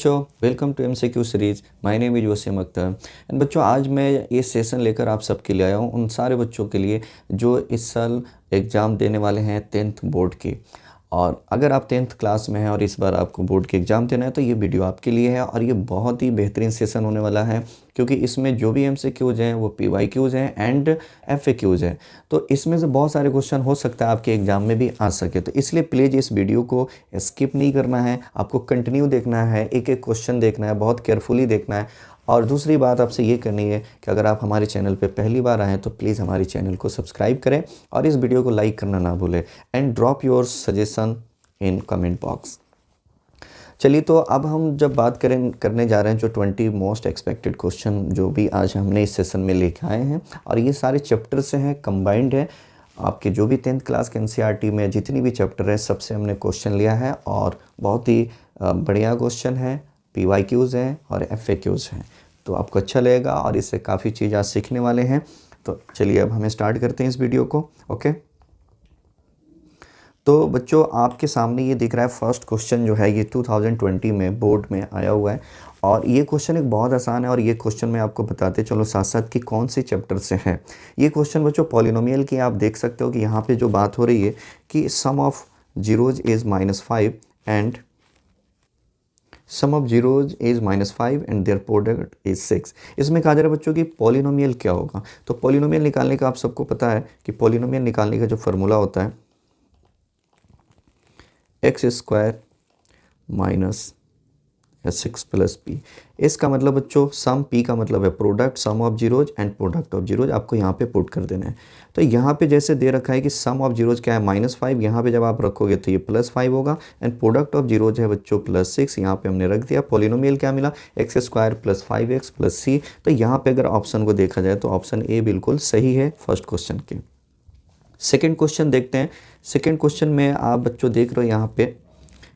बच्चों, welcome to MCQ series. My name is Wasim Akhtar and बच्चों, आज मैं ये सेशन लेकर आप सबके लिए आया हूँ उन सारे बच्चों के लिए जो इस साल एग्ज़ाम देने वाले हैं 10th बोर्ड की। और अगर आप 10th क्लास में हैं और इस बार आपको बोर्ड के एग्ज़ाम देना है तो ये वीडियो आपके लिए है और ये बहुत ही बेहतरीन सेशन होने वाला है, क्योंकि इसमें जो भी एमसीक्यूज़ हैं वो पीवाईक्यूज़ हैं एंड एफएक्यूज़ हैं। तो इसमें से बहुत सारे क्वेश्चन हो सकता है आपके एग्ज़ाम में भी आ सके, तो इसलिए प्लीज़ इस वीडियो को स्किप नहीं करना है, आपको कंटिन्यू देखना है, एक एक क्वेश्चन देखना है, बहुत केयरफुली देखना है। और दूसरी बात आपसे ये करनी है कि अगर आप हमारे चैनल पे पहली बार आएँ तो प्लीज़ हमारे चैनल को सब्सक्राइब करें और इस वीडियो को लाइक करना ना भूलें and drop your suggestion in comment box. चलिए, तो अब हम जब बात करने जा रहे हैं जो 20 मोस्ट एक्सपेक्टेड क्वेश्चन जो भी आज हमने इस सेशन में लेके आए हैं, और ये सारे चैप्टर से हैं, कंबाइंड है। आपके जो भी 10th क्लास के एनसीईआरटी में जितनी भी चैप्टर है सबसे हमने क्वेश्चन लिया है और बहुत ही बढ़िया क्वेश्चन है, पीवाईक्यूज़ हैं और एफएक्यूज़ हैं। तो आपको अच्छा लगेगा और इससे काफ़ी चीज़ आज सीखने वाले हैं। तो चलिए अब हमें स्टार्ट करते हैं इस वीडियो को। ओके, तो बच्चों आपके सामने ये दिख रहा है फर्स्ट क्वेश्चन जो है ये 2020 में बोर्ड में आया हुआ है और ये क्वेश्चन एक बहुत आसान है और ये क्वेश्चन मैं आपको बताते चलो साथ साथ कि कौन से चैप्टर से है। ये क्वेश्चन बच्चों पॉलिनोमियल की आप देख सकते हो कि यहाँ पे जो बात हो रही है कि sum of zeros is -5 and sum of zeros is -5 and their product is 6। इसमें कहा जा रहा है बच्चों कि पॉलिनोमियल क्या होगा। तो पॉलिनोमियल निकालने का आप सबको पता है कि पॉलिनोमियल निकालने का जो फार्मूला होता है x² माइनस 6 प्लस p। इसका मतलब बच्चों सम p का मतलब है product sum of zeros and product of zeros, आपको यहाँ पे पुट कर देना है। तो यहाँ पे जैसे दे रखा है कि सम ऑफ जीरोज क्या है -5, यहाँ पे जब आप रखोगे तो ये +5 होगा एंड प्रोडक्ट ऑफ जीरोज है बच्चों +6, यहाँ पे हमने रख दिया। पॉलिनोमियल क्या मिला, x² + 5x + c। तो यहाँ पे अगर ऑप्शन को देखा जाए तो ऑप्शन ए बिल्कुल सही है फर्स्ट क्वेश्चन के। सेकेंड क्वेश्चन देखते हैं। सेकेंड क्वेश्चन में आप बच्चों देख रहे हो यहाँ पे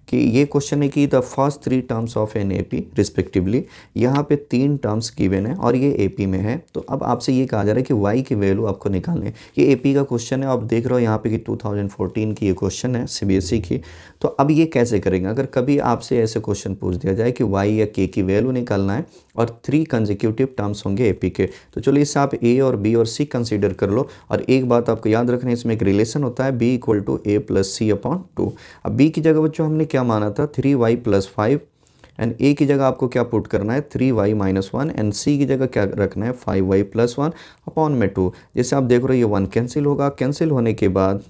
कि ये क्वेश्चन है कि the first 3 terms of an AP respectively. यहाँ पे 3 टर्म्स गिवन है और ये एपी में है। तो अब आपसे ये कहा जा रहा है कि वाई की वैल्यू आपको निकालनी है। ये एपी का क्वेश्चन है, आप देख रहे हो यहाँ पे कि 2014 की ये क्वेश्चन है सीबीएसई की। तो अब ये कैसे करेंगे, अगर कभी आपसे ऐसे क्वेश्चन पूछ दिया जाए कि वाई या के की वैल्यू निकालना है और 3 कंसेक्यूटिव टर्म्स होंगे एपी के, तो चलो इससे आप ए और बी और सी कंसीडर कर लो। और एक बात आपको याद रखना है, इसमें एक रिलेशन होता है b = a + c/2। अब b की जगह बच्चों हमने क्या माना था 3y + 5 एंड a की जगह आपको क्या पुट करना है 3y - 1 एंड c की जगह क्या रखना है 5y + 1/2। जैसे आप देख रहे हो ये 1 कैंसिल होगा, कैंसिल होने के बाद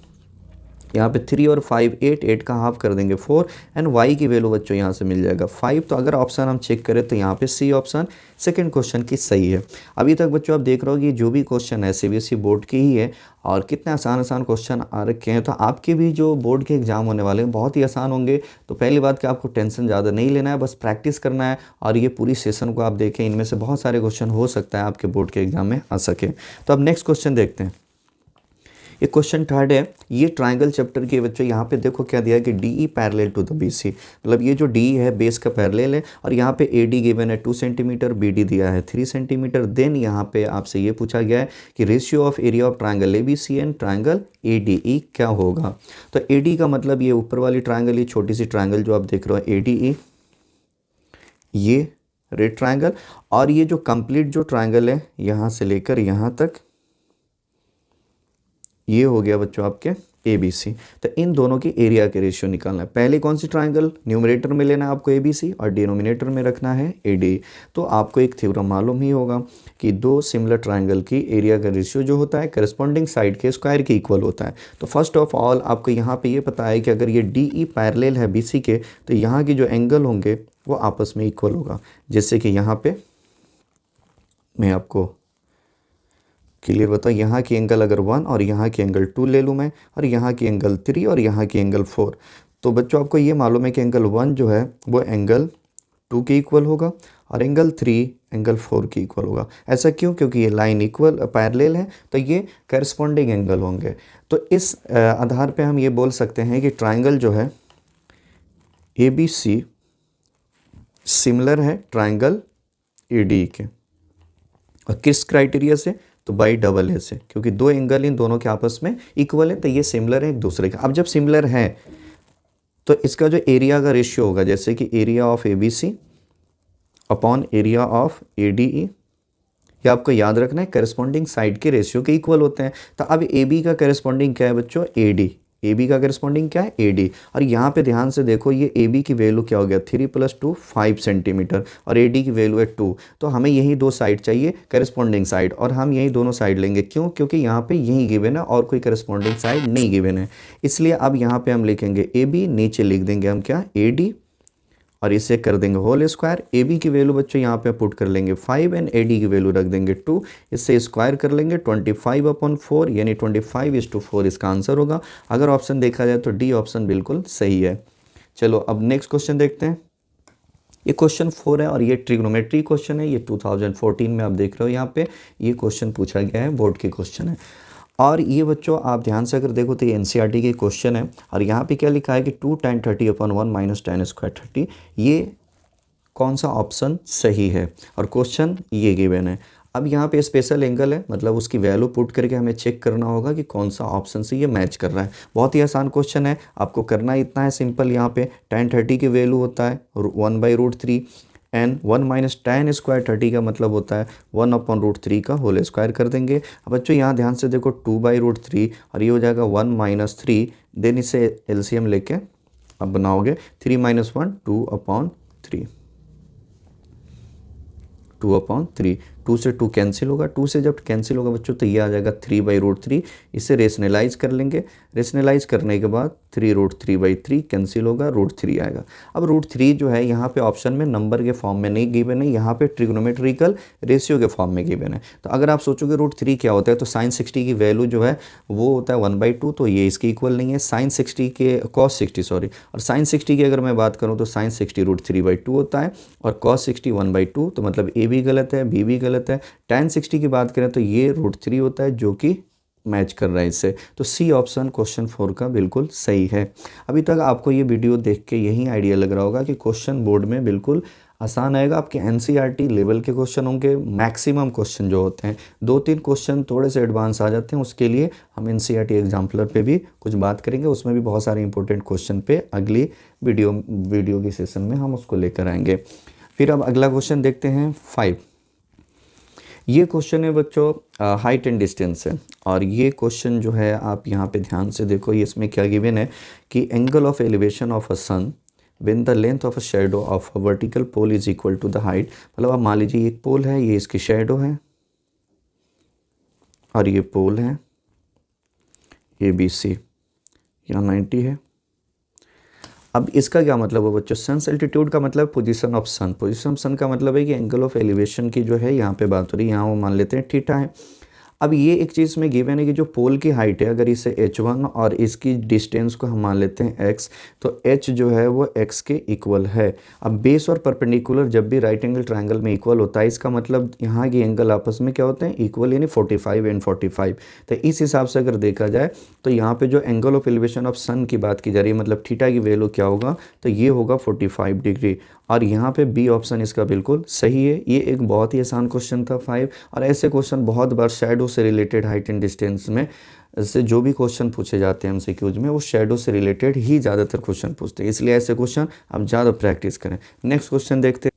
यहाँ पे 3 और 5 8 का हाफ कर देंगे 4 एंड y की वैल्यू बच्चों यहाँ से मिल जाएगा 5। तो अगर ऑप्शन हम चेक करें तो यहाँ पे सी ऑप्शन सेकंड क्वेश्चन की सही है। अभी तक बच्चों आप देख रहे हो कि जो भी क्वेश्चन है सीबीएसई बोर्ड की ही है और कितने आसान आसान क्वेश्चन आ रखे हैं। तो आपके भी जो बोर्ड के एग्जाम होने वाले हैं बहुत ही आसान होंगे। तो पहली बात कि आपको टेंशन ज़्यादा नहीं लेना है, बस प्रैक्टिस करना है और ये पूरी सेशन को आप देखें, इनमें से बहुत सारे क्वेश्चन हो सकता है आपके बोर्ड के एग्जाम में आ सके। तो अब नेक्स्ट क्वेश्चन देखते हैं। ये क्वेश्चन थर्ड है, ये ट्राइंगल चैप्टर के बच्चों यहाँ पे देखो क्या दिया है कि DE parallel to the BC। मतलब ये जो DE है बेस का पैरेलल है और यहाँ पे AD गिवन है 2 सेंटीमीटर, BD दिया है 3 सेंटीमीटर। देन यहाँ पे आपसे ये पूछा गया है कि ratio of area of triangle ABC and triangle ADE क्या होगा। तो AD का मतलब ये ऊपर वाली ट्राइंगल, ये छोटी सी ट्राइंगल जो आप देख रहे हो ADE, ये रेड ट्राइंगल, और ये जो कंप्लीट जो ट्राइंगल है यहाँ से लेकर यहाँ तक ये हो गया बच्चों आपके ABC। तो इन दोनों की एरिया के रेशियो निकालना है। पहले कौन सी ट्राइंगल न्यूमरेटर में लेना है आपको ABC और डिनोमिनेटर में रखना है AD। तो आपको एक थ्योरम मालूम ही होगा कि 2 सिमिलर ट्राइंगल की एरिया का रेशियो जो होता है करस्पॉन्डिंग साइड के स्क्वायर के इक्वल होता है। तो फर्स्ट ऑफ ऑल आपको यहाँ पे ये पता है कि अगर ये DE पैरेलल है BC के तो यहाँ के जो एंगल होंगे वो आपस में इक्वल होगा। जैसे कि यहाँ पे मैं आपको क्लियर बताओ, यहाँ की एंगल अगर 1 और यहाँ की एंगल 2 ले लूँ मैं, और यहाँ की एंगल 3 और यहाँ की एंगल 4, तो बच्चों आपको ये मालूम है कि एंगल 1 जो है वो एंगल 2 के इक्वल होगा और एंगल 3 एंगल 4 के इक्वल होगा। ऐसा क्यों, क्योंकि ये लाइन इक्वल पैरेलल है तो ये करस्पॉन्डिंग एंगल होंगे। तो इस आधार पे हम ये बोल सकते हैं कि ट्राइंगल जो है ABC सिमिलर है ट्राइंगल AD के। और किस क्राइटेरिया से, तो बाई डबल ए से, क्योंकि 2 एंगल इन दोनों के आपस में इक्वल है तो ये सिमिलर है एक दूसरे के। अब जब सिमिलर है तो इसका जो एरिया का रेशियो होगा, जैसे कि area of ABC upon area of ADE। ये आपको याद रखना है, करस्पॉन्डिंग साइड के रेशियो के इक्वल होते हैं। तो अब AB का करस्पॉन्डिंग क्या है बच्चों, AD। AB का करस्पॉन्डिंग क्या है, AD। और यहाँ पे ध्यान से देखो, ये AB की वैल्यू क्या हो गया, 3 + 2 5 सेंटीमीटर, और AD की वैल्यू है 2। तो हमें यही दो साइड चाहिए, करस्पॉन्डिंग साइड, और हम यही दोनों साइड लेंगे। क्यों, क्योंकि यहाँ पे यही गिवन है और कोई करस्पॉन्डिंग साइड नहीं गिवन है। इसलिए अब यहाँ पे हम लिखेंगे AB, नीचे लिख देंगे हम क्या, AD, और इसे कर देंगे होल स्क्वायर। AB की वैल्यू बच्चों यहाँ पे पुट कर लेंगे 5 एंड AD की वैल्यू रख देंगे 2। इससे स्क्वायर कर लेंगे 25/4, यानी 25:4 इसका आंसर होगा। अगर ऑप्शन देखा जाए तो D ऑप्शन बिल्कुल सही है। चलो अब नेक्स्ट क्वेश्चन देखते हैं। ये क्वेश्चन 4 है और ये ट्रिग्नोमेट्री क्वेश्चन है। ये 2014 में आप देख रहे हो, यहाँ पे ये क्वेश्चन पूछा गया है, बोर्ड के क्वेश्चन है। और ये बच्चों आप ध्यान से अगर देखो तो ये NCERT के क्वेश्चन है। और यहाँ पे क्या लिखा है कि 2 tan 30/1 - tan स्क्वायर 30, ये कौन सा ऑप्शन सही है, और क्वेश्चन ये गिवन है। अब यहाँ पे स्पेशल एंगल है, मतलब उसकी वैल्यू पुट करके हमें चेक करना होगा कि कौन सा ऑप्शन से ये मैच कर रहा है। बहुत ही आसान क्वेश्चन है, आपको करना इतना है सिंपल। यहाँ पे tan 30 की वैल्यू होता है 1/√3, एंड 1 - tan स्क्वायर 30 का मतलब होता है 1/√3 का होल स्क्वायर कर देंगे। अब बच्चों यहाँ ध्यान से देखो 2/√3, और ये हो जाएगा 1 - 3, देन इसे LCM लेके अब बनाओगे 3 - 1 2/3, 2/3। 2 से 2 कैंसिल होगा, 2 से जब कैंसिल होगा बच्चों तो ये आ जाएगा 3/√3। इसे रेशनलाइज कर लेंगे, रेशनलाइज करने के बाद 3√3/3 कैंसिल होगा, √3 आएगा। अब √3 जो है यहाँ पे ऑप्शन में नंबर के फॉर्म में नहीं गिवन है, यहाँ पे ट्रिग्नोमेट्रिकल रेशियो के फॉर्म में गिवन है। तो अगर आप सोचोगे √3 क्या होता है, तो sin 60 की वैल्यू जो है वो होता है 1/2, तो ये इसके इक्वल नहीं है। sin 60 के cos 60 सॉरी, और sin 60 की अगर मैं बात करूँ तो sin 60 √3/2 होता है, और cos 60 1/2, तो मतलब A भी गलत है, B भी गलत है। tan 60 की बात करें तो ये √3 होता है, जो कि मैच कर रहा है इससे। तो C ऑप्शन क्वेश्चन 4 का बिल्कुल सही है। अभी तक आपको ये वीडियो देख के यही आइडिया लग रहा होगा कि क्वेश्चन बोर्ड में बिल्कुल आसान आएगा। आपके NCERT लेवल के क्वेश्चन होंगे, मैक्सिमम क्वेश्चन जो होते हैं। 2-3 क्वेश्चन थोड़े से एडवांस आ जाते हैं, उसके लिए हम NCERT एग्जाम्पलर पे भी कुछ बात करेंगे। उसमें भी बहुत सारे इंपॉर्टेंट क्वेश्चन पे अगली वीडियो के सेशन में हम उसको लेकर आएंगे। फिर अब अगला क्वेश्चन देखते हैं 5। ये क्वेश्चन है बच्चों हाइट एंड डिस्टेंस है, और ये क्वेश्चन जो है आप यहाँ पे ध्यान से देखो, ये इसमें क्या गिवन है कि angle of elevation of a sun when the length of a shadow of a vertical pole is equal to the height. मतलब आप मान लीजिए एक पोल है, ये इसकी शेडो है, और ये पोल है ABC, यहाँ 90 है। अब इसका क्या मतलब है बच्चों, सन्स एल्टीट्यूड का मतलब position of sun, position of sun का मतलब है कि एंगल ऑफ एलिवेशन की जो है यहाँ पे बात हो रही है, यहाँ वो मान लेते हैं थीटा है। अब ये एक चीज़ में गिवन है कि जो पोल की हाइट है, अगर इसे h1 और इसकी डिस्टेंस को हम मान लेते हैं x, तो h जो है वो x के इक्वल है। अब बेस और परपेंडिकुलर जब भी राइट एंगल ट्रायंगल में इक्वल होता है, इसका मतलब यहाँ के एंगल आपस में क्या होते हैं, इक्वल, यानी 45 एंड 45। तो इस हिसाब से अगर देखा जाए तो यहाँ पे जो एंगल ऑफ एलिवेशन ऑफ सन की बात की जा रही है, मतलब थीटा की वैल्यू क्या होगा, तो ये होगा 45 डिग्री। और यहाँ पे B ऑप्शन इसका बिल्कुल सही है। ये एक बहुत ही आसान क्वेश्चन था 5, और ऐसे क्वेश्चन बहुत बार शैडो से रिलेटेड हाइट एंड डिस्टेंस में से जो भी क्वेश्चन पूछे जाते हैं MCQs में, वो शैडो से रिलेटेड ही ज़्यादातर क्वेश्चन पूछते हैं, इसलिए ऐसे क्वेश्चन आप ज़्यादा प्रैक्टिस करें। नेक्स्ट क्वेश्चन देखते हैं।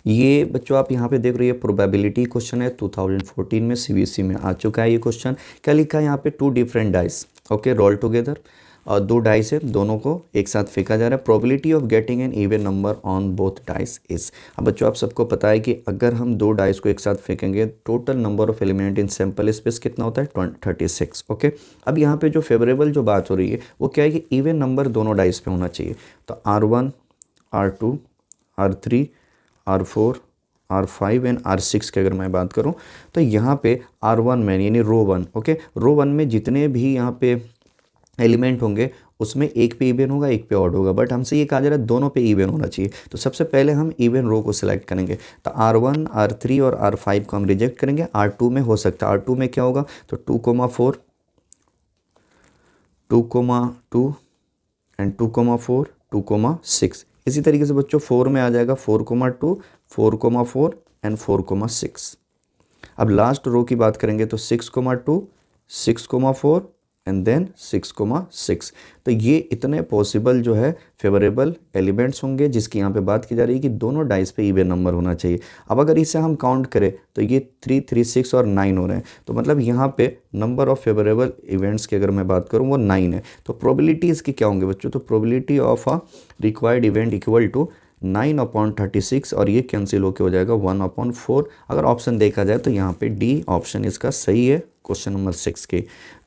ये बच्चों आप यहाँ पे देख रहे हैं, प्रोबेबिलिटी क्वेश्चन है, 2014 में CBSE में आ चुका है ये क्वेश्चन। क्या लिखा है यहाँ पे, 2 different dice okay roll together, और 2 डाइस है, दोनों को एक साथ फेंका जा रहा है। Probability of getting an even number on both dice is. अब बच्चों आप सबको पता है कि अगर हम 2 डाइस को एक साथ फेंकेंगे, total number of element in sample space कितना होता है, 36 ओके। अब यहाँ पे जो फेवरेबल जो बात हो रही है वो क्या है कि इवन नंबर दोनों डाइस पे होना चाहिए। तो R1 R2 R3 R4 R5 and R6 की अगर मैं बात करूं, तो यहाँ पे R1 में यानी रो 1 ओके, रो 1 में जितने भी यहाँ पे एलिमेंट होंगे उसमें एक पे इवन होगा, एक पे ऑड होगा, बट हमसे ये कहा जा रहा है दोनों पे इवन होना चाहिए। तो सबसे पहले हम इवन रो को सिलेक्ट करेंगे। तो R1 R3 और R5 को हम रिजेक्ट करेंगे। R2 में हो सकता है, R2 में क्या होगा, तो 2,4 2,2 एंड 2,4 2,6। इसी तरीके से बच्चों 4 में आ जाएगा 4,2 4,4 एंड 4,6। अब लास्ट रो की बात करेंगे तो 6,2 6,4 एंड देन 6,6। तो ये इतने पॉसिबल जो है फेवरेबल एलिमेंट्स होंगे जिसकी यहाँ पे बात की जा रही है कि दोनों डाइस पे इवन नंबर होना चाहिए। अब अगर इसे हम काउंट करें तो ये 3, 3, 6 और 9 हो रहे हैं। तो मतलब यहाँ पे नंबर ऑफ फेवरेबल इवेंट्स की अगर मैं बात करूँ वो 9 है। तो प्रोबेबिलिटी इसकी क्या होंगे बच्चों, तो probability of a required event equal to 9/36 और ये कैंसिल होके हो जाएगा 1/4। अगर ऑप्शन देखा जाए तो यहाँ पे डी ऑप्शन इसका सही है क्वेश्चन नंबर 6 के।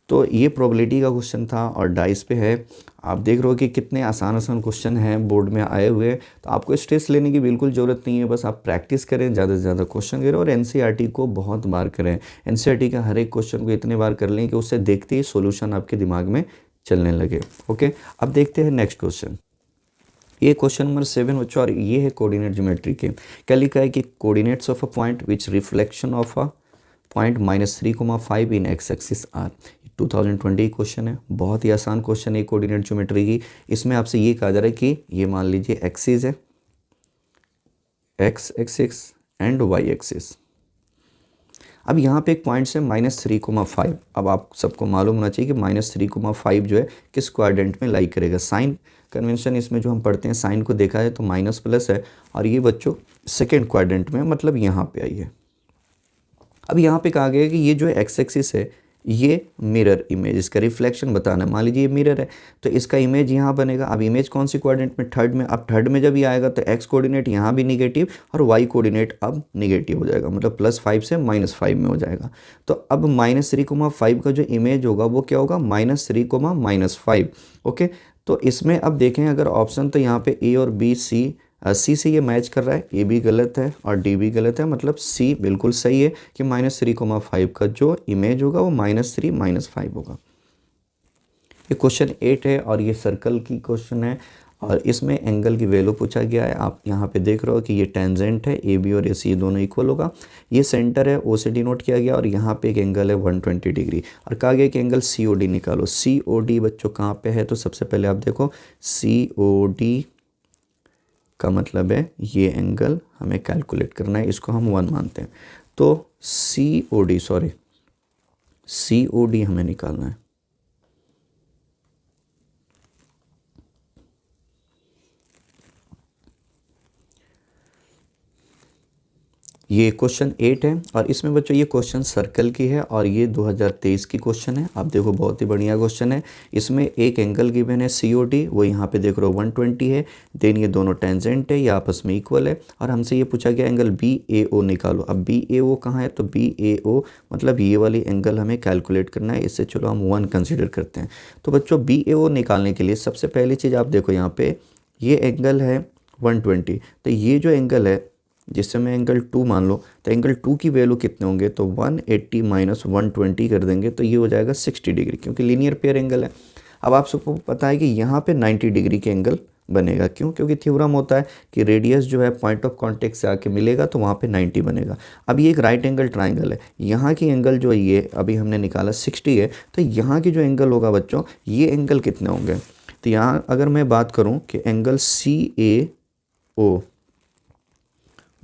तो ये प्रोबेबिलिटी का क्वेश्चन था और डाइस पे है। आप देख रहे हो कि कितने आसान आसान क्वेश्चन हैं बोर्ड में आए हुए। तो आपको स्ट्रेस लेने की बिल्कुल ज़रूरत नहीं है, बस आप प्रैक्टिस करें, ज़्यादा से ज़्यादा क्वेश्चन करें और एनसीईआरटी को बहुत बार करें। एनसीईआरटी का हर एक क्वेश्चन को इतने बार कर लें कि उससे देखते ही सोल्यूशन आपके दिमाग में चलने लगे। ओके, अब देखते हैं नेक्स्ट क्वेश्चन। ये क्वेश्चन नंबर 7 बच्चों और ये है कोऑर्डिनेट ज्योमेट्री के। क्या लिखा है कि coordinates of a point which reflection of a point -3,5 in x axis are. 2020 question है, बहुत ही आसान क्वेश्चन है कोऑर्डिनेट ज्योमेट्री की। इसमें आपसे ये कहा जा रहा है कि ये मान लीजिए एक्सिस है, x axis and y axis. अब यहाँ पे एक पॉइंट से -3,5। अब आप सबको मालूम होना चाहिए कि -3,5 जो है किस क्वाड्रेंट में लाई करेगा। साइन कन्वेंशन इसमें जो हम पढ़ते हैं, साइन को देखा है तो माइनस प्लस है और ये बच्चों सेकेंड क्वाड्रेंट में, मतलब यहाँ पे आई है। अब यहाँ पे कहा गया है कि ये जो एक्स एक्सिस है ये मिरर इमेज, इसका रिफ्लेक्शन बताना है। मान लीजिए ये मिरर है तो इसका इमेज यहाँ बनेगा। अब इमेज कौन सी कोऑर्डिनेट में, थर्ड में। अब थर्ड में जब ये आएगा तो एक्स कोऑर्डिनेट यहाँ भी निगेटिव और वाई कोऑर्डिनेट अब निगेटिव हो जाएगा, मतलब +5 से -5 में हो जाएगा। तो अब -3,5 का जो इमेज होगा वो क्या होगा, -3,-5। ओके, तो इसमें अब देखें अगर ऑप्शन, तो यहाँ पे ए और बी, सी से ये मैच कर रहा है, ए भी गलत है और डी भी गलत है, मतलब सी बिल्कुल सही है कि -3,5 का जो इमेज होगा वो -3 -5 होगा। ये क्वेश्चन 8 है और ये सर्कल की क्वेश्चन है और इसमें एंगल की वैल्यू पूछा गया है। आप यहाँ पे देख रहे हो कि ये टेंजेंट है, ए बी और ए सी दोनों इक्वल होगा। ये सेंटर है, ओ से डिनोट किया गया और यहाँ पे एक एंगल है 120 डिग्री और कहा गया कि एंगल सी ओ डी निकालो। सी ओ डी बच्चों कहाँ पे है, तो सबसे पहले आप देखो सी ओ डी का मतलब है ये एंगल हमें कैलकुलेट करना है, इसको हम 1 मानते हैं। तो सी ओ डी हमें निकालना है। ये क्वेश्चन 8 है और इसमें बच्चों ये क्वेश्चन सर्कल की है और ये 2023 की क्वेश्चन है। आप देखो बहुत ही बढ़िया क्वेश्चन है। इसमें एक एंगल गिवन है COD, वो यहाँ पे देख रहे हो 120 है। देन ये दोनों टेंजेंट है, ये आपस में इक्वल है और हमसे ये पूछा गया एंगल BAO निकालो। अब BAO कहाँ है, तो BAO मतलब ये वाली एंगल हमें कैलकुलेट करना है। इससे चलो हम 1 कंसिडर करते हैं। तो बच्चों BAO निकालने के लिए सबसे पहली चीज़ आप देखो, यहाँ पे ये एंगल है 120, तो ये जो एंगल है जिससे मैं एंगल 2 मान लो, तो एंगल 2 की वैल्यू कितने होंगे, तो 180 - 120 कर देंगे तो ये हो जाएगा 60 डिग्री, क्योंकि लीनियर पेयर एंगल है। अब आप सबको पता है कि यहाँ पे 90 डिग्री के एंगल बनेगा। क्यों, क्योंकि थ्योरम होता है कि रेडियस जो है पॉइंट ऑफ कॉन्टेक्ट से आके मिलेगा तो वहाँ पे 90 बनेगा। अब ये एक राइट एंगल ट्राइंगल है, यहाँ की एंगल जो ये अभी हमने निकाला 60 है, तो यहाँ की जो एंगल होगा बच्चों, ये एंगल कितने होंगे, तो यहाँ अगर मैं बात करूँ कि एंगल CAO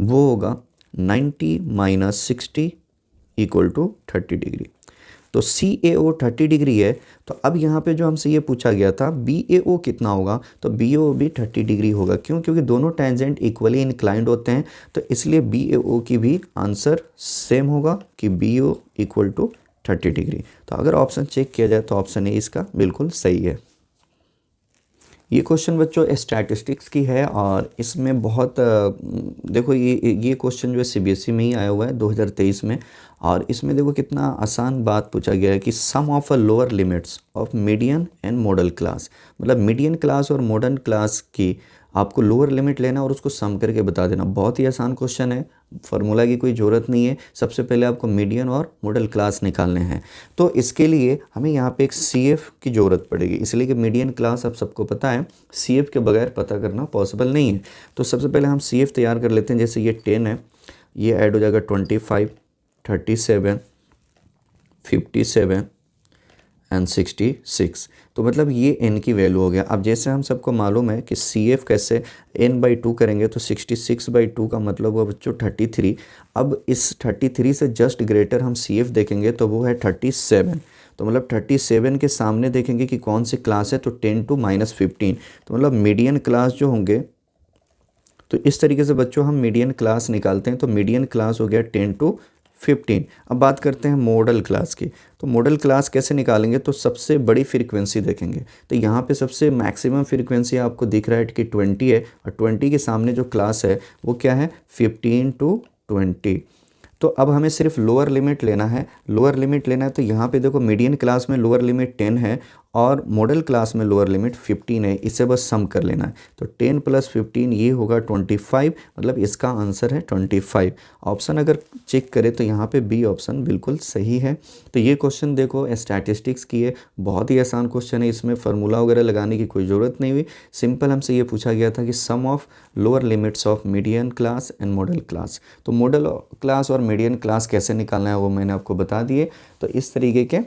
वो होगा 90 - 60 = 30 डिग्री। तो CAO 30 डिग्री है। तो अब यहाँ पे जो हमसे ये पूछा गया था BAO कितना होगा, तो BAO भी 30 डिग्री होगा। क्यों, क्योंकि दोनों टेंजेंट इक्वली इंक्लाइंड होते हैं, तो इसलिए BAO की भी आंसर सेम होगा कि BAO = 30 डिग्री। तो अगर ऑप्शन चेक किया जाए तो ऑप्शन ए इसका बिल्कुल सही है। ये क्वेश्चन बच्चों स्टैटिस्टिक्स की है और इसमें बहुत देखो ये क्वेश्चन जो है CBSE में ही आया हुआ है 2023 में। और इसमें देखो कितना आसान बात पूछा गया है कि sum of a lower limits of median and modal class, मतलब मीडियन क्लास और मॉडर्न क्लास की आपको लोअर लिमिट लेना और उसको सम करके बता देना। बहुत ही आसान क्वेश्चन है, फार्मूला की कोई ज़रूरत नहीं है। सबसे पहले आपको मीडियन और मॉडल क्लास निकालने हैं, तो इसके लिए हमें यहाँ पे एक CF की ज़रूरत पड़ेगी, इसलिए कि मीडियन क्लास आप सबको पता है CF के बगैर पता करना पॉसिबल नहीं है। तो सबसे पहले हम CF तैयार कर लेते हैं। जैसे ये 10 है, ये ऐड हो जाएगा 25, 37, 57 एंड 66। तो मतलब ये n की वैल्यू हो गया। अब जैसे हम सबको मालूम है कि CF कैसे n/2 करेंगे, तो 66/2 का मतलब हुआ बच्चों 33। अब इस 33 से जस्ट ग्रेटर हम CF देखेंगे तो वो है 37। तो मतलब 37 के सामने देखेंगे कि कौन सी क्लास है, तो 10 to -15, तो मतलब मीडियन क्लास जो होंगे, तो इस तरीके से बच्चों हम मीडियन क्लास निकालते हैं। तो मीडियन क्लास हो गया 10 to 15। अब बात करते हैं मॉडल क्लास की। तो मॉडल क्लास कैसे निकालेंगे, तो सबसे बड़ी फ्रीक्वेंसी देखेंगे। तो यहाँ पे सबसे मैक्सिमम फ्रीक्वेंसी आपको दिख रहा है कि 20 है, और 20 के सामने जो क्लास है वो क्या है, 15 to 20। तो अब हमें सिर्फ लोअर लिमिट लेना है, लोअर लिमिट लेना है। तो यहाँ पे देखो मीडियन क्लास में लोअर लिमिट 10 है और मॉडल क्लास में लोअर लिमिट 15 है, इसे बस सम कर लेना है। तो 10 + 15 ये होगा 25, मतलब इसका आंसर है 25। ऑप्शन अगर चेक करें तो यहाँ पे बी ऑप्शन बिल्कुल सही है। तो ये क्वेश्चन देखो स्टैटिस्टिक्स की है, बहुत ही आसान क्वेश्चन है, इसमें फार्मूला वगैरह लगाने की कोई ज़रूरत नहीं हुई। सिंपल हमसे ये पूछा गया था कि sum of lower limits of median class and modal class. तो मॉडल क्लास और मीडियन क्लास कैसे निकालना है वो मैंने आपको बता दिए। तो इस तरीके के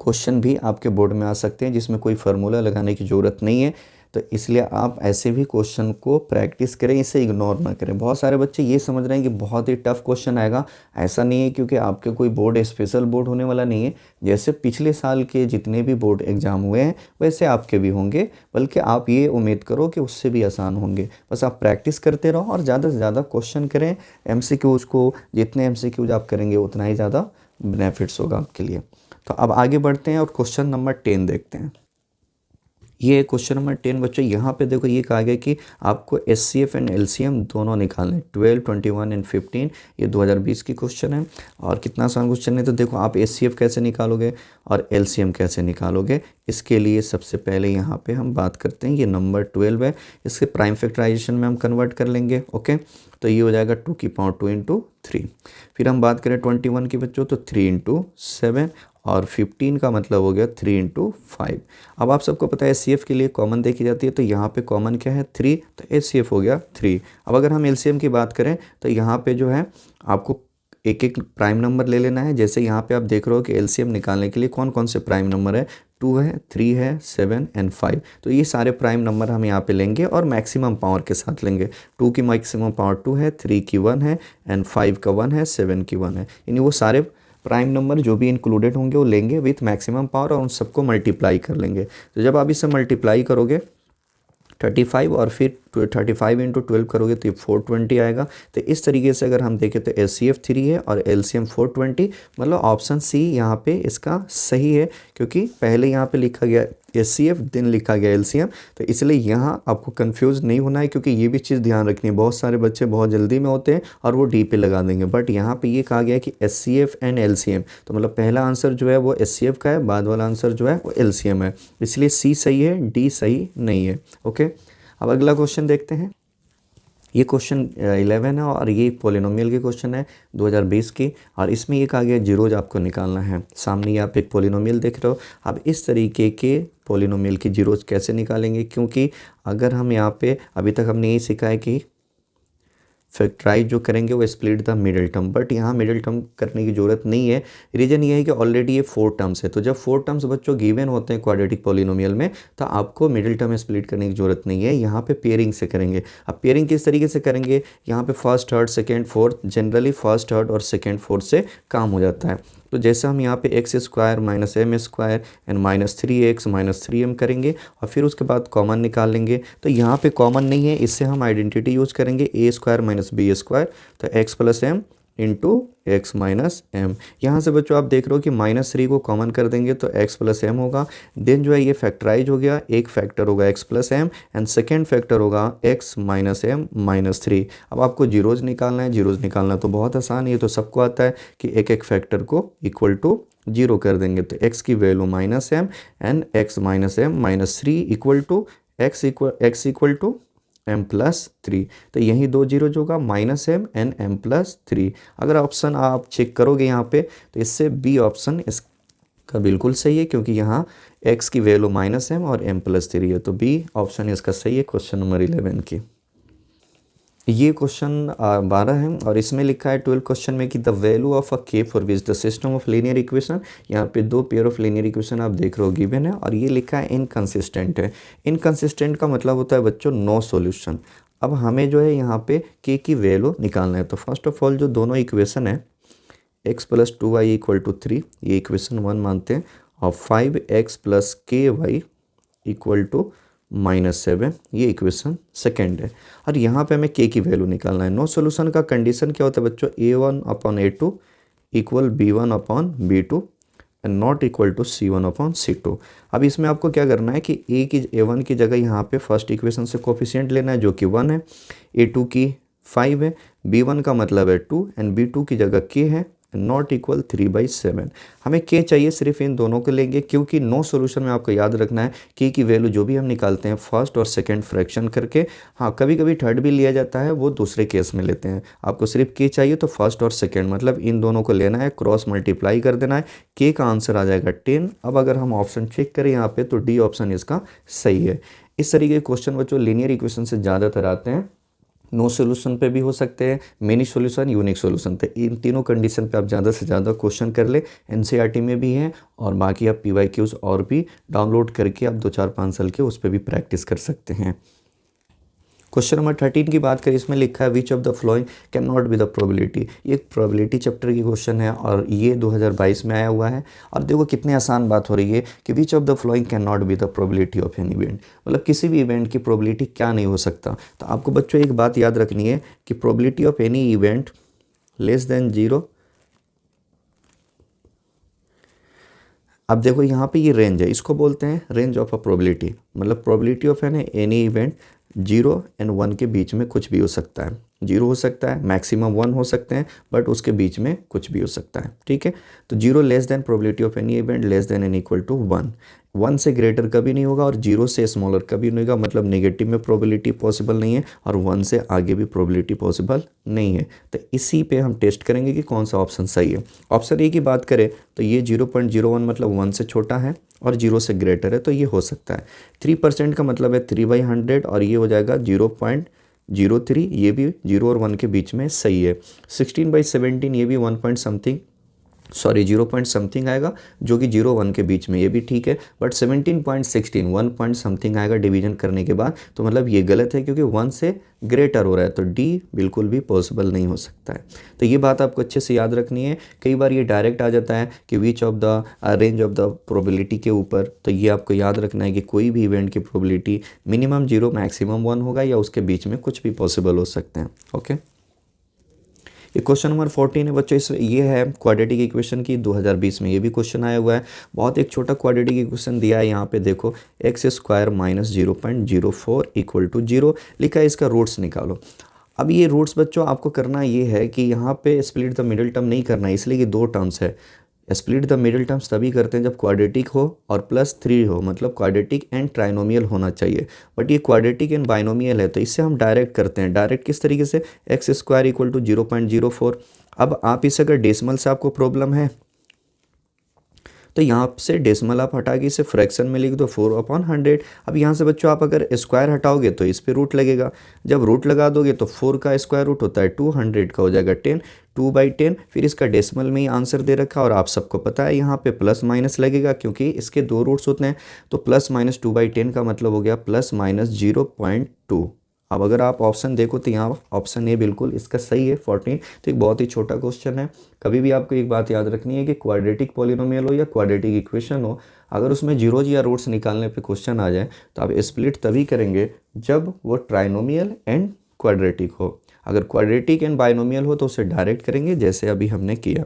क्वेश्चन भी आपके बोर्ड में आ सकते हैं जिसमें कोई फार्मूला लगाने की ज़रूरत नहीं है। तो इसलिए आप ऐसे भी क्वेश्चन को प्रैक्टिस करें, इसे इग्नोर ना करें। बहुत सारे बच्चे ये समझ रहे हैं कि बहुत ही टफ क्वेश्चन आएगा, ऐसा नहीं है, क्योंकि आपके कोई बोर्ड स्पेशल बोर्ड होने वाला नहीं है। जैसे पिछले साल के जितने भी बोर्ड एग्ज़ाम हुए हैं वैसे आपके भी होंगे, बल्कि आप ये उम्मीद करो कि उससे भी आसान होंगे। बस आप प्रैक्टिस करते रहो और ज़्यादा से ज़्यादा क्वेश्चन करें। MCQs को जितने MCQs आप करेंगे उतना ही ज़्यादा बेनिफिट्स होगा आपके लिए। तो अब आगे बढ़ते हैं और क्वेश्चन नंबर 10 देखते हैं। ये क्वेश्चन नंबर 10 बच्चों, यहाँ पे देखो ये कहा गया कि आपको SCF एंड LCM दोनों निकालने, 12, 21 एंड 15। ये 2020 की क्वेश्चन है और कितना आसान क्वेश्चन है। तो देखो आप SCF कैसे निकालोगे और LCM कैसे निकालोगे, इसके लिए सबसे पहले यहाँ पे हम बात करते हैं। ये नंबर 12 है, इसके प्राइम फैक्टराइजेशन में हम कन्वर्ट कर लेंगे। ओके, तो ये हो जाएगा 2 की पावर 2 × 3। फिर हम बात करें 21 की बच्चों, तो 3 × 7, और 15 का मतलब हो गया 3 × 5। अब आप सबको पता है SCF के लिए कॉमन देखी जाती है, तो यहाँ पे कॉमन क्या है 3, तो SCF हो गया 3। अब अगर हम LCM की बात करें तो यहाँ पे जो है आपको एक एक प्राइम नंबर ले लेना है। जैसे यहाँ पे आप देख रहे हो कि LCM निकालने के लिए कौन कौन से प्राइम नंबर है, 2 है, 3 है, 7 एंड 5। तो ये सारे प्राइम नंबर हम यहाँ पे लेंगे और मैक्सिमम पावर के साथ लेंगे। 2 की मैक्सिमम पावर 2 है, 3 की 1 है एंड 5 का 1 है, 7 की 1 है। यानी वो सारे प्राइम नंबर जो भी इंक्लूडेड होंगे वो लेंगे विथ मैक्सिमम पावर और उन सबको मल्टीप्लाई कर लेंगे। तो जब आप इसे मल्टीप्लाई करोगे 35 और फिर 35 × 12 करोगे तो ये 420 आएगा। तो इस तरीके से अगर हम देखें तो SCF 3 है और LCM 420, मतलब ऑप्शन सी यहाँ पे इसका सही है, क्योंकि पहले यहाँ पे लिखा गया SCF देन लिखा गया LCM। तो इसलिए यहाँ आपको कंफ्यूज नहीं होना है, क्योंकि ये भी चीज़ ध्यान रखनी है। बहुत सारे बच्चे बहुत जल्दी में होते हैं और वो डी पे लगा देंगे, बट यहाँ पे ये कहा गया है कि SCF एंड LCM। तो मतलब पहला आंसर जो है वो SCF का है, बाद वाला आंसर जो है वो LCM है, इसलिए सी सही है, डी सही नहीं है। ओके, अब अगला क्वेश्चन देखते हैं। ये क्वेश्चन 11 है और ये पॉलिनोमियल के क्वेश्चन है 2020 की, और इसमें ये कहा गया जीरोज आपको निकालना है। सामने आप एक पॉलिनोमियल देख रहे हो। अब इस तरीके के पॉलिनोमियल की जीरोज कैसे निकालेंगे, क्योंकि अगर हम यहाँ पे अभी तक हमने यही सीखा है कि फैक्टराइज जो करेंगे वो split the middle term, but यहाँ मिडिल टर्म करने की ज़रूरत नहीं है। रीज़न ये है कि ऑलरेडी ये 4 टर्म्स है। तो जब 4 टर्म्स बच्चों गिवन होते हैं क्वाड्रेटिक पॉलिनोमियल में, तो आपको मिडिल टर्म स्प्लिट करने की ज़रूरत नहीं है, यहाँ पे पेयरिंग से करेंगे। अब पेयरिंग किस तरीके से करेंगे, यहाँ पे first, third, second, fourth, generally first, third और सेकेंड, फोर्थ से काम हो जाता है। तो जैसे हम यहाँ पे x² - m² and -3x - 3m करेंगे और फिर उसके बाद कॉमन निकाल लेंगे। तो यहाँ पे कॉमन नहीं है, इससे हम आइडेंटिटी यूज़ करेंगे a² - b², तो x + m × x - m। यहाँ से बच्चों आप देख रहे हो कि -3 को कॉमन कर देंगे तो x + m होगा। देन जो है ये फैक्टराइज हो गया, एक फैक्टर होगा x + m and second factor होगा x - m - 3। अब आपको जीरोज निकालना है। जीरोज निकालना तो बहुत आसान है, ये तो सबको आता है कि एक एक फैक्टर को इक्वल टू 0 कर देंगे। तो x की value -m and x - m - 3 equal to x equal to m + 3। तो यही दो जीरो जो होगा -m एंड m + 3। अगर ऑप्शन आप चेक करोगे यहाँ पे तो इससे बी ऑप्शन इसका बिल्कुल सही है, क्योंकि यहाँ x की वैल्यू -m और m + 3 है। तो बी ऑप्शन इसका सही है क्वेश्चन नंबर 11 की। ये क्वेश्चन 12 है और इसमें लिखा है 12 क्वेश्चन में कि द वैल्यू ऑफ अ के for which the system of linear equation. यहाँ पे 2 पेयर ऑफ लीनियर इक्वेशन आप देख रहे हो गिवन है, और ये लिखा है इनकंसिस्टेंट है। इनकंसिस्टेंट का मतलब होता है बच्चों नो सॉल्यूशन। अब हमें जो है यहाँ पे के की वैल्यू निकालना है। तो फर्स्ट ऑफ ऑल जो दोनों इक्वेशन है x + 2y = 3, ये इक्वेशन 1 मानते हैं, और 5x प्लस के वाई इक्वल टू -7, ये इक्वेशन सेकेंड है। और यहाँ पे हमें के की वैल्यू निकालना है। नो सोल्यूशन का कंडीशन क्या होता है बच्चों, a1/a2 equal b1/b2 and not equal to c1/c2। अब इसमें आपको क्या करना है कि a1 की जगह यहाँ पे फर्स्ट इक्वेशन से कोफिशिएंट लेना है जो कि 1 है, a2 की 5 है, b1 का मतलब है 2 एंड b2 की जगह k है, नॉट इक्वल 3/7। हमें के चाहिए, सिर्फ इन दोनों को लेंगे क्योंकि नो सॉल्यूशन में आपको याद रखना है के की वैल्यू जो भी हम निकालते हैं फर्स्ट और सेकंड फ्रैक्शन करके, हाँ कभी कभी थर्ड भी लिया जाता है, वो दूसरे केस में लेते हैं। आपको सिर्फ के चाहिए तो फर्स्ट और सेकंड मतलब इन दोनों को लेना है, क्रॉस मल्टीप्लाई कर देना है, के का आंसर आ जाएगा 10। अब अगर हम ऑप्शन चेक करें यहाँ पे तो डी ऑप्शन इसका सही है। इस तरीके के क्वेश्चन बच्चों लीनियर इक्वेशन से ज़्यादातर आते हैं, नो सॉल्यूशन पे भी हो सकते हैं, मेनी सॉल्यूशन, यूनिक सॉल्यूशन पे, इन तीनों कंडीशन पे आप ज़्यादा से ज़्यादा क्वेश्चन कर ले। एनसीईआरटी में भी है और बाकी आप पीवाईक्यूज और भी डाउनलोड करके आप 2-4-5 साल के उस पर भी प्रैक्टिस कर सकते हैं। क्वेश्चन नंबर 13 की बात करें, इसमें लिखा है which of the flowing can not be the probability. ये एक प्रोबेबिलिटी चैप्टर की क्वेश्चन है और ये 2022 में आया हुआ है। और देखो कितनी आसान बात हो रही है कि which of the flowing can not be the probability of an event, मतलब किसी भी इवेंट की प्रोबेबिलिटी क्या नहीं हो सकता। तो आपको बच्चों एक बात याद रखनी है कि probability of any event less then 0। अब देखो यहाँ पे ये रेंज है, इसको बोलते हैं रेंज ऑफ अ प्रोबेबिलिटी, मतलब probability of any event 0 and 1 के बीच में कुछ भी हो सकता है। 0 हो सकता है, मैक्सिमम 1 हो सकते हैं, बट उसके बीच में कुछ भी हो सकता है, ठीक है। तो 0 less than probability of any event less than and equal to 1। 1 से ग्रेटर कभी नहीं होगा और 0 से स्मॉलर कभी नहीं होगा, मतलब नेगेटिव में प्रोबेबिलिटी पॉसिबल नहीं है और 1 से आगे भी प्रोबेबिलिटी पॉसिबल नहीं है। तो इसी पे हम टेस्ट करेंगे कि कौन सा ऑप्शन सही है। ऑप्शन ए की बात करें तो ये 0.01 मतलब 1 से छोटा है और 0 से ग्रेटर है, तो ये हो सकता है। 3% का मतलब है 3/100 और ये हो जाएगा 0.03, ये भी 0 और 1 के बीच में सही है। 16/17 ये भी 1 पॉइंट समथिंग 0 पॉइंट समथिंग आएगा जो कि 0-1 के बीच में, ये भी ठीक है। बट 17.16 1 पॉइंट समथिंग आएगा डिवीजन करने के बाद, तो मतलब ये गलत है क्योंकि 1 से ग्रेटर हो रहा है, तो डी बिल्कुल भी पॉसिबल नहीं हो सकता है। तो ये बात आपको अच्छे से याद रखनी है। कई बार ये डायरेक्ट आ जाता है कि which of the range of the probability के ऊपर, तो ये आपको याद रखना है कि कोई भी इवेंट की प्रोबेबिलिटी मिनिमम 0 मैक्सिमम 1 होगा या उसके बीच में कुछ भी पॉसिबल हो सकते हैं। ओके, ये क्वेश्चन नंबर 14 है बच्चों। इस ये है क्वाड्रेटिक इक्वेशन की, 2020 में ये भी क्वेश्चन आया हुआ है। बहुत एक छोटा क्वाड्रेटिक इक्वेशन दिया है यहाँ पे, देखो x² - 0.04 इक्वल टू 0 लिखा है, इसका रूट्स निकालो। अब ये रूट्स बच्चों आपको करना ये है कि यहाँ पे स्प्लिट द मिडिल टर्म नहीं करना है, इसलिए कि 2 टर्म्स है। स्प्लिट द मिडिल टर्म्स तभी करते हैं जब क्वाड्रेटिक हो और +3 हो, मतलब क्वाड्रेटिक एंड ट्राइनोमियल होना चाहिए। बट ये क्वाड्रेटिक एंड बाइनोमियल है, तो इससे हम डायरेक्ट करते हैं। डायरेक्ट किस तरीके से, x² इक्वल टू 0.04। अब आप इसे अगर डेसिमल से आपको प्रॉब्लम है तो यहाँ से डेसिमल आप हटा के इसे फ्रैक्शन में लिख दो 4/100। अब यहाँ से बच्चों आप अगर स्क्वायर हटाओगे तो इस पे रूट लगेगा, जब रूट लगा दोगे तो 4 का स्क्वायर रूट होता है 200 का हो जाएगा 10, 2/10। फिर इसका डेसिमल में ही आंसर दे रखा और आप सबको पता है यहाँ पे प्लस माइनस लगेगा क्योंकि इसके 2 रूट्स होते हैं, तो +-2/10 का मतलब हो गया +-0.2। अब अगर आप ऑप्शन देखो तो यहाँ ऑप्शन ए बिल्कुल इसका सही है 14। तो एक बहुत ही छोटा क्वेश्चन है। कभी भी आपको एक बात याद रखनी है कि क्वाड्रेटिक पॉलिनोमियल हो या क्वाड्रेटिक इक्वेशन हो, अगर उसमें जीरोज या रूट्स निकालने पे क्वेश्चन आ जाए तो आप स्प्लिट तभी करेंगे जब वो ट्राइनोमियल एंड क्वाड्रेटिक हो। अगर क्वाड्रेटिक एंड बाइनोमियल हो तो उसे डायरेक्ट करेंगे जैसे अभी हमने किया।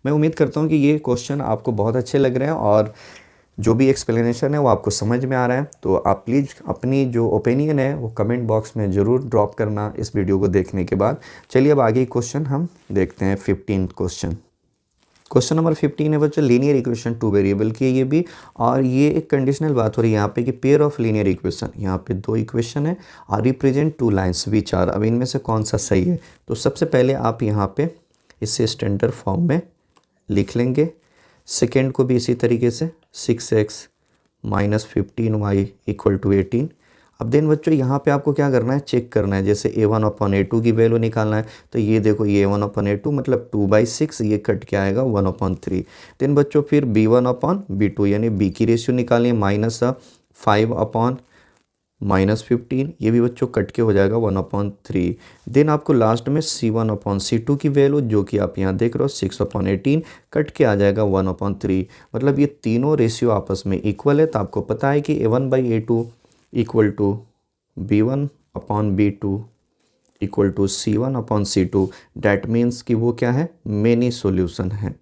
मैं उम्मीद करता हूँ कि ये क्वेश्चन आपको बहुत अच्छे लग रहे हैं और जो भी एक्सप्लेनेशन है वो आपको समझ में आ रहा है। तो आप प्लीज़ अपनी जो ओपिनियन है वो कमेंट बॉक्स में ज़रूर ड्रॉप करना इस वीडियो को देखने के बाद। चलिए अब आगे क्वेश्चन हम देखते हैं। 15 क्वेश्चन नंबर 15 है बच्चों, लीनियर इक्वेशन 2 वेरिएबल की है ये भी, और ये एक कंडीशनल बात हो रही है यहाँ पे कि पेयर ऑफ लीनियर इक्वेशन, यहाँ पे 2 इक्वेशन है और रिप्रेजेंट 2 लाइन्स विच आर। अब इनमें से कौन सा सही है, तो सबसे पहले आप यहाँ पे इसे स्टैंडर्ड फॉर्म में लिख लेंगे। सेकेंड को भी इसी तरीके से 6x - 15y इक्वल टू 18। अब देन बच्चों यहाँ पे आपको क्या करना है, चेक करना है। जैसे a1/a2 की वैल्यू निकालना है, तो ये देखो ये a1/a2 मतलब 2/6, ये कट के आएगा 1/3। देन बच्चों फिर b1/b2 यानी b की रेशियो निकालनी है -5/, -15, ये भी बच्चों कट के हो जाएगा 1/3। देन आपको लास्ट में C1/C2 की वैल्यू जो कि आप यहाँ देख रहे हो 6/18 कट के आ जाएगा 1/3। मतलब ये तीनों रेशियो आपस में इक्वल है। तो आपको पता है कि A1/A2 equal to B1/B2 equal to C1/C2। That means कि वो क्या है, मेनी सॉल्यूशन है।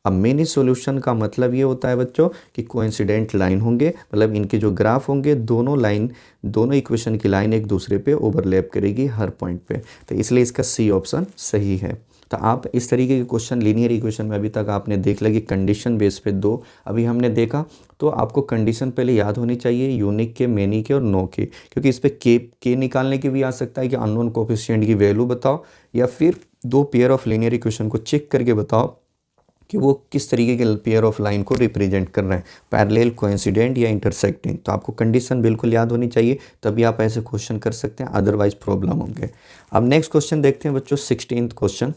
अब मेनी सॉल्यूशन का मतलब ये होता है बच्चों कि कोइंसिडेंट लाइन होंगे, मतलब इनके जो ग्राफ होंगे दोनों इक्वेशन की लाइन एक दूसरे पे ओवरलैप करेगी हर पॉइंट पे। तो इसलिए इसका सी ऑप्शन सही है। तो आप इस तरीके के क्वेश्चन लीनियर इक्वेशन में अभी तक आपने देख लिया कि कंडीशन बेस पे दो अभी हमने देखा। तो आपको कंडीशन पहले याद होनी चाहिए, यूनिक के, मेनी के और नो के, क्योंकि इस पर के निकालने की भी आ सकता है कि अननोन कोफिशिएंट की वैल्यू बताओ, या फिर दो पेयर ऑफ लीनियर इक्वेशन को चेक करके बताओ कि वो किस तरीके के पेयर ऑफ लाइन को रिप्रेजेंट कर रहे हैं, पैरेलल, कोइंसिडेंट या इंटरसेक्टिंग। तो आपको कंडीशन बिल्कुल याद होनी चाहिए, तभी आप ऐसे क्वेश्चन कर सकते हैं, अदरवाइज प्रॉब्लम होंगे। अब नेक्स्ट क्वेश्चन देखते हैं बच्चों, 16th क्वेश्चन।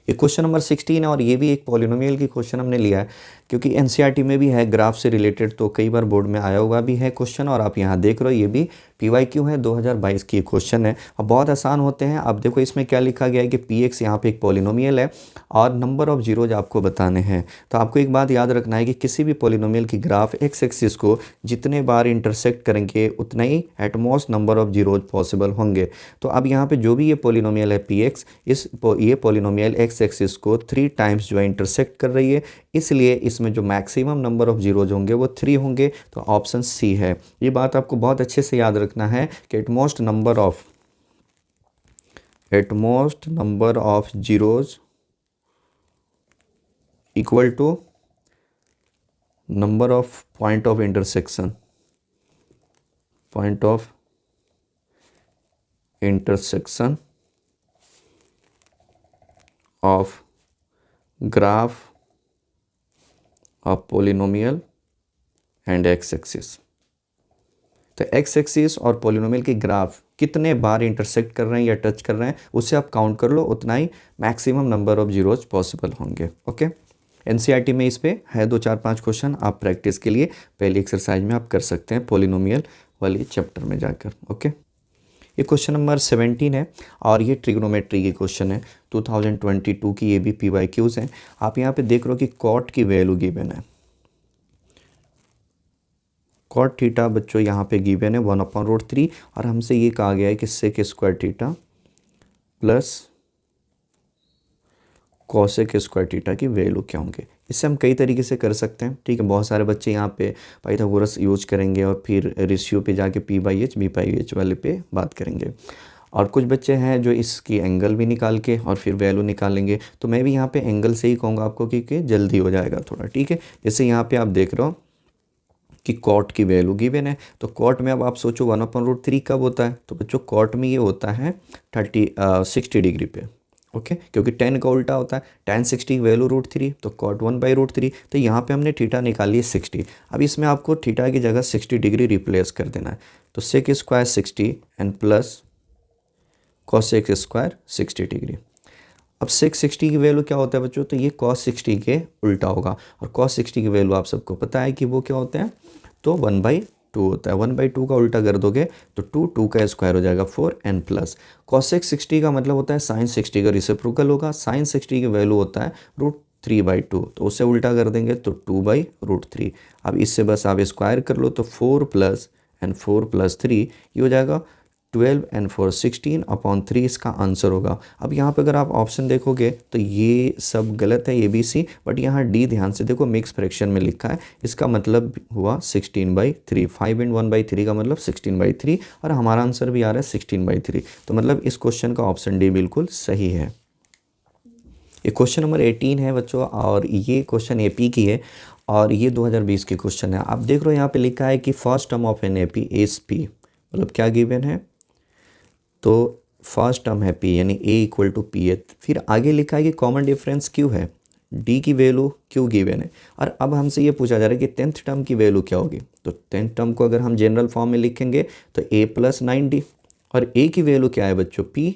ये क्वेश्चन नंबर 16 है और ये भी एक पॉलिनोमियल की क्वेश्चन हमने लिया है, क्योंकि एनसीईआरटी में भी है ग्राफ से रिलेटेड, तो कई बार बोर्ड में आया हुआ भी है क्वेश्चन। और आप यहाँ देख रहे हो ये भी PYQ है, 2022 की क्वेश्चन है। अब बहुत आसान होते हैं। अब देखो इसमें क्या लिखा गया है कि PX यहाँ पे एक पॉलिनोमियल है और नंबर ऑफ जीरोज आपको बताने हैं। तो आपको एक बात याद रखना है कि किसी भी पॉलिनोमियल की ग्राफ एक्स एक्सिस को जितने बार इंटरसेक्ट करेंगे उतना ही at most number of zeros possible होंगे। तो अब यहाँ पे जो भी ये पॉलिनोमियल है PX, ये पॉलिनोमियल एक्स एक्सिस को 3 टाइम्स जो है इंटरसेक्ट कर रही है, इसलिए इसमें जो मैक्सिमम नंबर ऑफ जीरोज होंगे वो 3 होंगे। तो ऑप्शन सी है। ये बात आपको बहुत अच्छे से याद रखना है कि at most number of zeros equal to number of point of intersection of graph of polynomial and x axis. तो एक्स एक्सिस और पॉलिनोमियल की ग्राफ कितने बार इंटरसेक्ट कर रहे हैं या टच कर रहे हैं, उससे आप काउंट कर लो, उतना ही maximum number of zeros possible होंगे। ओके, एनसीईआरटी में इस पे है 2 4 5 क्वेश्चन, आप प्रैक्टिस के लिए पहली एक्सरसाइज में आप कर सकते हैं पॉलिनोमियल वाली चैप्टर में जाकर। ओके, ये क्वेश्चन नंबर 17 है और ये ट्रिग्नोमेट्री की क्वेश्चन है 2022 की। ये भी PYQs हैं। आप यहाँ पे देख रहे हो कि कॉट की वैल्यू गिवन है, कॉट थीटा बच्चों यहाँ पे गिवन है 1/√3, और हमसे ये कहा गया है कि sec square theta plus cosec square theta की वैल्यू क्या होंगे। इससे हम कई तरीके से कर सकते हैं, ठीक है। बहुत सारे बच्चे यहाँ पे पाइथागोरस यूज करेंगे और फिर रेशियो पे जाके P/H B/H वाले पे बात करेंगे, और कुछ बच्चे हैं जो इसकी एंगल भी निकाल के और फिर वैल्यू निकालेंगे। तो मैं भी यहाँ पे एंगल से ही कहूँगा आपको, क्योंकि जल्दी हो जाएगा थोड़ा, ठीक है। जैसे यहाँ पे आप देख रहे हो कि कॉट की वैल्यू गिवन है, तो कॉट में अब आप सोचो 1/√3 कब होता है, तो बच्चों कॉट में ये होता है 60 डिग्री पे। ओके, क्योंकि 10 का उल्टा होता है, tan 60 की वैल्यू √3, तो कॉट 1/√3। तो यहाँ पे हमने थीटा निकाली है 60। अब इसमें आपको थीटा की जगह 60 डिग्री रिप्लेस कर देना है। तो sec square 60 and plus cosec square 60 degree. अब सेक 60 की वैल्यू क्या होता है बच्चों, तो ये cos 60 के उल्टा होगा, और cos 60 की वैल्यू आप सबको पता है कि वो क्या होते हैं, तो 1/2 होता है। 1/2 का उल्टा कर दोगे तो 2 का स्क्वायर हो जाएगा 4 एंड प्लस cosec 60 का मतलब होता है sin 60 का रिसिप्रोकल होगा। sin 60 की वैल्यू होता है √3/2, तो उससे उल्टा कर देंगे तो 2/√3। अब इससे बस आप स्क्वायर कर लो, तो 4 प्लस 3 ये हो जाएगा 12 एंड 4 16/3 इसका आंसर होगा। अब यहाँ पे अगर आप ऑप्शन देखोगे तो ये सब गलत है, ABC, बट यहाँ D ध्यान से देखो, मिक्स फ्रैक्शन में लिखा है, इसका मतलब हुआ 16/3। 5 and 1/3 का मतलब 16/3, और हमारा आंसर भी आ रहा है 16/3। तो मतलब इस क्वेश्चन का ऑप्शन D बिल्कुल सही है। ये क्वेश्चन नंबर 18 है बच्चों, और ये क्वेश्चन AP की है और ये 2020 की क्वेश्चन है। आप देख रहे हो यहाँ पे लिखा है कि first term of an AP is P, मतलब क्या गिवन है, तो फर्स्ट टर्म है P, यानी A = P। फिर आगे लिखा है कि कॉमन डिफरेंस Q है, D की वैल्यू Q गिवन है, और अब हमसे ये पूछा जा रहा है कि 10th टर्म की वैल्यू क्या होगी। तो 10th टर्म को अगर हम जनरल फॉर्म में लिखेंगे तो A + 9D, और A की वैल्यू क्या है बच्चों, P,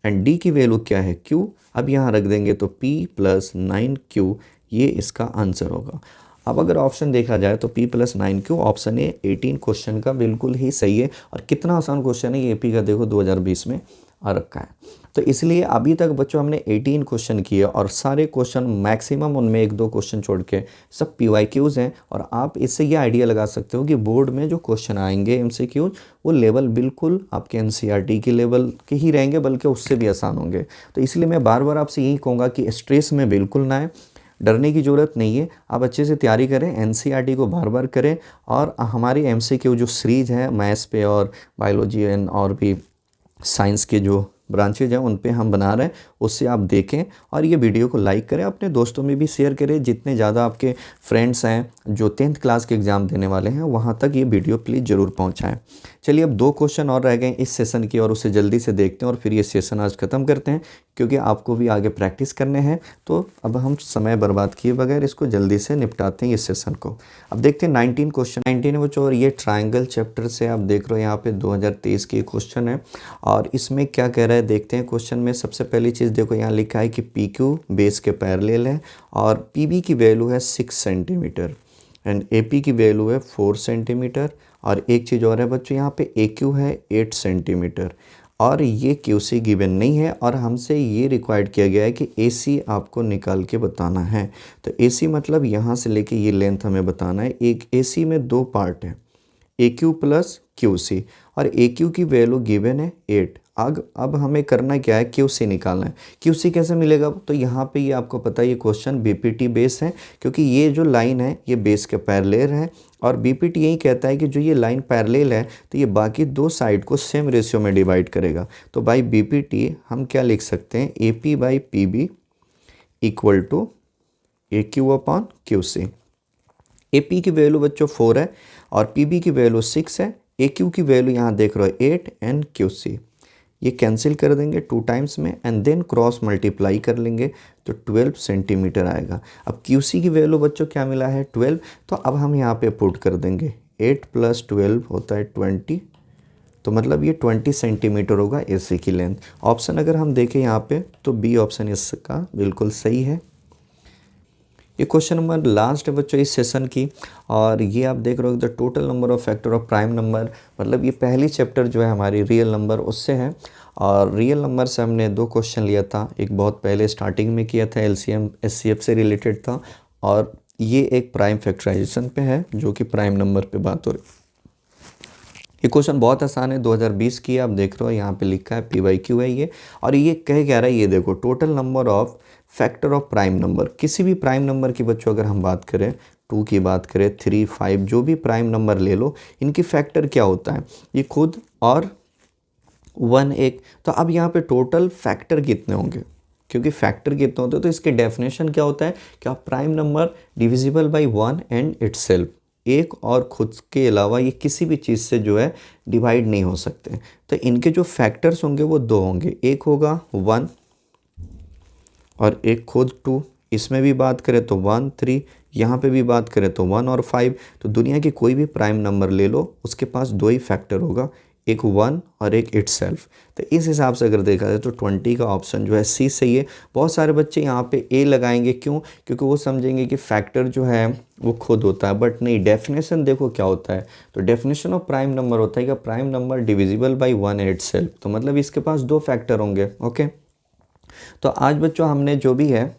एंड D की वैल्यू क्या है, Q। अब यहाँ रख देंगे तो P + 9Q, ये इसका आंसर होगा। अब अगर ऑप्शन देखा जाए तो P+9Q ऑप्शन ए 18 क्वेश्चन का बिल्कुल ही सही है। और कितना आसान क्वेश्चन है ये, AP का देखो 2020 में आ रखा है। तो इसलिए अभी तक बच्चों हमने 18 क्वेश्चन किए और सारे क्वेश्चन मैक्सिमम उनमें 1-2 क्वेश्चन छोड़ के सब PYQs हैं। और आप इससे ये आइडिया लगा सकते हो कि बोर्ड में जो क्वेश्चन आएंगे MCQs वो लेवल बिल्कुल आपके NCERT के लेवल के ही रहेंगे, बल्कि उससे भी आसान होंगे। तो इसलिए मैं बार बार आपसे यही कहूँगा कि स्ट्रेस में बिल्कुल ना आए, डरने की ज़रूरत नहीं है। आप अच्छे से तैयारी करें, NCERT को बार बार करें। और हमारी MCQ जो सीरीज़ है मैथ्स पे और बायोलॉजी एंड और भी साइंस के जो ब्रांचेज हैं उन पे हम बना रहे हैं, उससे आप देखें। और ये वीडियो को लाइक करें, अपने दोस्तों में भी शेयर करें। जितने ज़्यादा आपके फ्रेंड्स हैं जो 10th क्लास के एग्ज़ाम देने वाले हैं वहाँ तक ये वीडियो प्लीज़ ज़रूर पहुँचाएँ। चलिए अब 2 क्वेश्चन और रह गए इस सेशन की और उसे जल्दी से देखते हैं और फिर ये सेशन आज ख़त्म करते हैं, क्योंकि आपको भी आगे प्रैक्टिस करने हैं। तो अब हम समय बर्बाद किए बगैर इसको जल्दी से निपटाते हैं इस सेशन को। अब देखते हैं 19 क्वेश्चन 19 है बच्चों, और ये ट्राइंगल चैप्टर से आप देख रहे हो यहाँ पे 2023 के क्वेश्चन है। और इसमें क्या कह रहा है देखते हैं। क्वेश्चन में सबसे पहली चीज़ देखो, यहाँ लिखा है कि PQ बेस के पैरेलल है और PB की वैल्यू है 6 सेंटीमीटर एंड AP की वैल्यू है 4 सेंटीमीटर। और एक चीज़ और है बच्चों, यहाँ पे AQ है 8 सेंटीमीटर और ये QC गिवन नहीं है। और हमसे ये रिक्वायर्ड किया गया है कि AC आपको निकाल के बताना है। तो AC मतलब यहाँ से लेके ये लेंथ हमें बताना है। एक AC में 2 पार्ट है, AQ प्लस QC, और AQ की वैल्यू गिवन है 8। अब हमें करना क्या है, QC निकालना है। QC कैसे मिलेगा, तो यहाँ पे ये आपको पता है ये क्वेश्चन BPT बेस है, क्योंकि ये जो लाइन है ये बेस के पैरेलल है। और BPT यही कहता है कि जो ये लाइन पैरेलल है तो ये बाकी 2 साइड को सेम रेशियो में डिवाइड करेगा। तो बाई BPT हम क्या लिख सकते हैं, AP by PB equal to AQ upon QC। AP की वैल्यू बच्चों 4 है और PB की वैल्यू 6 है। AQ की वैल्यू यहाँ देख रहे हो 8 एंड QC ये कैंसिल कर देंगे 2 टाइम्स में एंड देन क्रॉस मल्टीप्लाई कर लेंगे तो 12 सेंटीमीटर आएगा। अब QC की वैल्यू बच्चों क्या मिला है 12, तो अब हम यहाँ पे पुट कर देंगे 8 + 12 होता है 20, तो मतलब ये 20 सेंटीमीटर होगा AC की लेंथ। ऑप्शन अगर हम देखें यहाँ पे तो B ऑप्शन इसका बिल्कुल सही है। ये क्वेश्चन नंबर लास्ट है बच्चों इस सेशन की, और ये आप देख रहे हो the total number of factor of prime number, मतलब ये पहली चैप्टर जो है हमारी रियल नंबर उससे है। और रियल नंबर से हमने 2 क्वेश्चन लिया था, एक बहुत पहले स्टार्टिंग में किया था LCM SCF से रिलेटेड था, और ये एक प्राइम फैक्टराइजेशन पे है जो कि प्राइम नंबर पे बात हो रही। ये क्वेश्चन बहुत आसान है, 2020 की आप देख रहे हो यहाँ पे लिखा है PYQ है ये। और ये कह क्या रहा है, ये देखो total number of factor of prime number, किसी भी प्राइम नंबर की बच्चों अगर हम बात करें 2 की बात करें 3, 5 जो भी प्राइम नंबर ले लो, इनकी फैक्टर क्या होता है, ये खुद और 1 एक। तो अब यहाँ पे टोटल फैक्टर कितने होंगे, क्योंकि फैक्टर कितने होते हैं तो इसके डेफिनेशन क्या होता है कि आप prime number divisible by 1 and itself, एक और खुद के अलावा ये किसी भी चीज़ से जो है डिवाइड नहीं हो सकते। तो इनके जो फैक्टर्स होंगे वो 2 होंगे, एक होगा 1 और एक खुद 2। इसमें भी बात करें तो 1, 3, यहाँ पे भी बात करें तो 1 और 5। तो दुनिया की कोई भी प्राइम नंबर ले लो उसके पास 2 ही फैक्टर होगा, एक 1 और एक इटसेल्फ। तो इस हिसाब से अगर देखा जाए तो 20 का ऑप्शन जो है C सही है। बहुत सारे बच्चे यहाँ पे A लगाएंगे, क्यों, क्योंकि वो समझेंगे कि फैक्टर जो है वो खुद होता है, बट नहीं, डेफिनेशन देखो क्या होता है। तो डेफिनेशन ऑफ प्राइम नंबर होता है कि prime number divisible by 1 itself, तो मतलब इसके पास 2 फैक्टर होंगे। ओके, तो आज बच्चों हमने जो भी है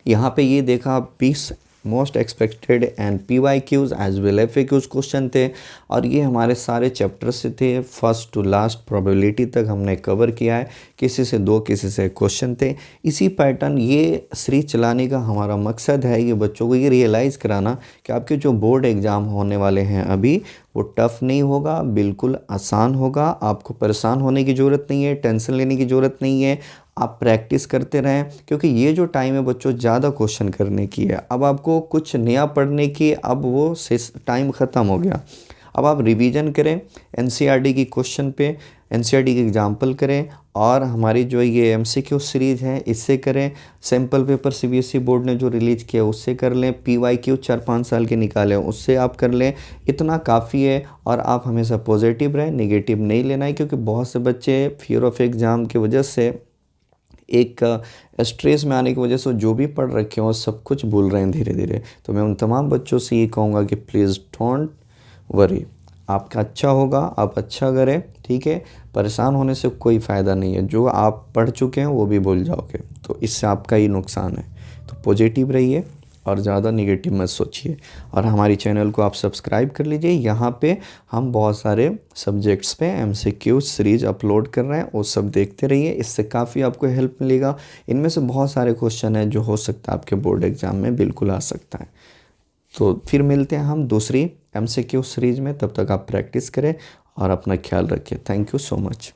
यहाँ पे ये देखा 20 most expected and PYQs as well FAQs question थे, और ये हमारे सारे चैप्टर से थे, फर्स्ट टू लास्ट प्रोबेबिलिटी तक हमने कवर किया है। किसी से 2 किसी से क्वेश्चन थे। इसी पैटर्न ये सीरीज चलाने का हमारा मकसद है कि बच्चों को ये रियलाइज़ कराना कि आपके जो बोर्ड एग्ज़ाम होने वाले हैं अभी वो टफ़ नहीं होगा, बिल्कुल आसान होगा। आपको परेशान होने की ज़रूरत नहीं है, टेंशन लेने की ज़रूरत नहीं है। आप प्रैक्टिस करते रहें, क्योंकि ये जो टाइम है बच्चों ज़्यादा क्वेश्चन करने की है। अब आपको कुछ नया पढ़ने की अब वो टाइम ख़त्म हो गया। अब आप रिवीजन करें NCERT की क्वेश्चन पे, NCERT की एग्जाम्पल करें, और हमारी जो ये MCQ सीरीज़ है इससे करें। सैम्पल पेपर CBSE बोर्ड ने जो रिलीज़ किया उससे कर लें। PYQ 4-5 साल के निकाले उससे आप कर लें, इतना काफ़ी है। और आप हमेशा पॉजिटिव रहें, नेगेटिव नहीं लेना है, क्योंकि बहुत से बच्चे फियर ऑफ एग्ज़ाम की वजह से एक स्ट्रेस में आने की वजह से जो भी पढ़ रखे हो सब कुछ भूल रहे हैं धीरे धीरे। तो मैं उन तमाम बच्चों से ये कहूँगा कि प्लीज़ डोंट वरी, आपका अच्छा होगा, आप अच्छा करें, ठीक है। परेशान होने से कोई फ़ायदा नहीं है, जो आप पढ़ चुके हैं वो भी भूल जाओगे, तो इससे आपका ही नुकसान है। तो पॉजिटिव रहिए और ज़्यादा नेगेटिव मत सोचिए। और हमारी चैनल को आप सब्सक्राइब कर लीजिए, यहाँ पे हम बहुत सारे सब्जेक्ट्स पे MCQ सीरीज अपलोड कर रहे हैं, वो सब देखते रहिए, इससे काफ़ी आपको हेल्प मिलेगा। इनमें से बहुत सारे क्वेश्चन हैं जो हो सकता है आपके बोर्ड एग्ज़ाम में बिल्कुल आ सकता है। तो फिर मिलते हैं हम दूसरी MCQ सीरीज में, तब तक आप प्रैक्टिस करें और अपना ख्याल रखिए। Thank you so much.